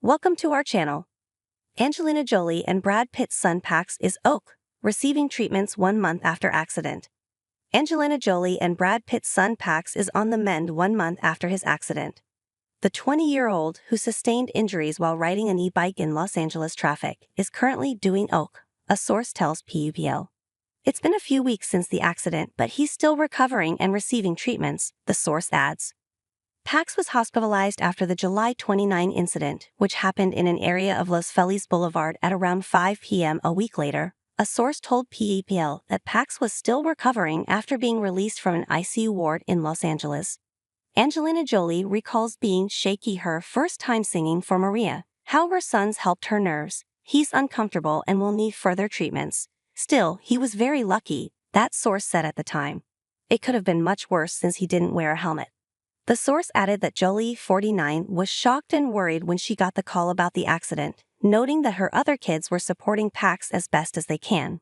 Welcome to our channel. Angelina Jolie and Brad Pitt's son Pax is receiving treatments 1 month after accident. Angelina Jolie and Brad Pitt's son Pax is on the mend 1 month after his accident. The 20-year-old, who sustained injuries while riding an e-bike in Los Angeles traffic, is currently doing a source tells PUPL. It's been a few weeks since the accident, but he's still recovering and receiving treatments, the source adds. Pax was hospitalized after the July 29 incident, which happened in an area of Los Feliz Boulevard at around 5 p.m. a week later. A source told PEPL that Pax was still recovering after being released from an ICU ward in Los Angeles. Angelina Jolie recalls being shaky her first time singing for Maria, how her sons helped her nerves. He's uncomfortable and will need further treatments. Still, he was very lucky, that source said at the time. It could have been much worse since he didn't wear a helmet. The source added that Jolie, 49, was shocked and worried when she got the call about the accident, noting that her other kids were supporting Pax as best as they can.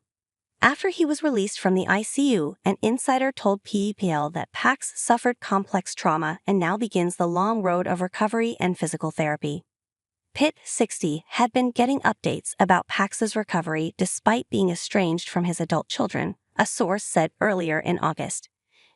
After he was released from the ICU, an insider told PEPL that Pax suffered complex trauma and now begins the long road of recovery and physical therapy. Pitt, 60, had been getting updates about Pax's recovery despite being estranged from his adult children, a source said earlier in August.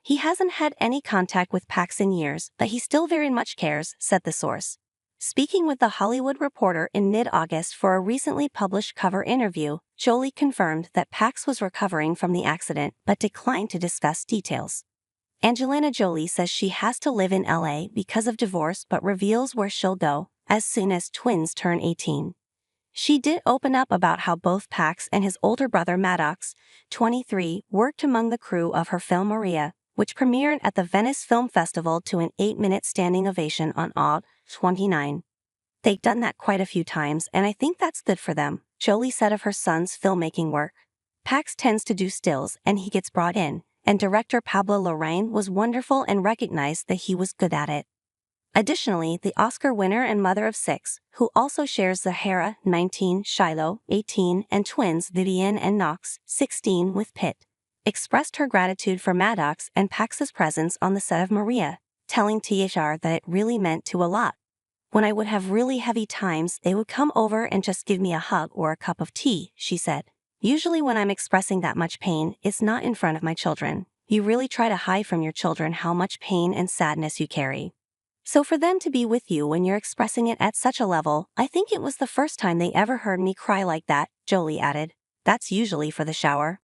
He hasn't had any contact with Pax in years, but he still very much cares, said the source. Speaking with The Hollywood Reporter in mid-August for a recently published cover interview, Jolie confirmed that Pax was recovering from the accident but declined to discuss details. Angelina Jolie says she has to live in LA because of divorce but reveals where she'll go as soon as twins turn 18. She did open up about how both Pax and his older brother Maddox, 23, worked among the crew of her film Maria, which premiered at the Venice Film Festival to an 8-minute standing ovation on August 29. They've done that quite a few times, and I think that's good for them, Jolie said of her son's filmmaking work. Pax tends to do stills, and he gets brought in, and director Pablo Larraín was wonderful and recognized that he was good at it. Additionally, the Oscar winner and mother of 6, who also shares Zahara, 19, Shiloh, 18, and twins Vivian and Knox, 16, with Pitt, expressed her gratitude for Maddox and Pax's presence on the set of Maria, telling THR that it really meant to a lot. When I would have really heavy times, they would come over and just give me a hug or a cup of tea, she said. Usually when I'm expressing that much pain, it's not in front of my children. You really try to hide from your children how much pain and sadness you carry. So for them to be with you when you're expressing it at such a level, I think it was the first time they ever heard me cry like that, Jolie added. That's usually for the shower.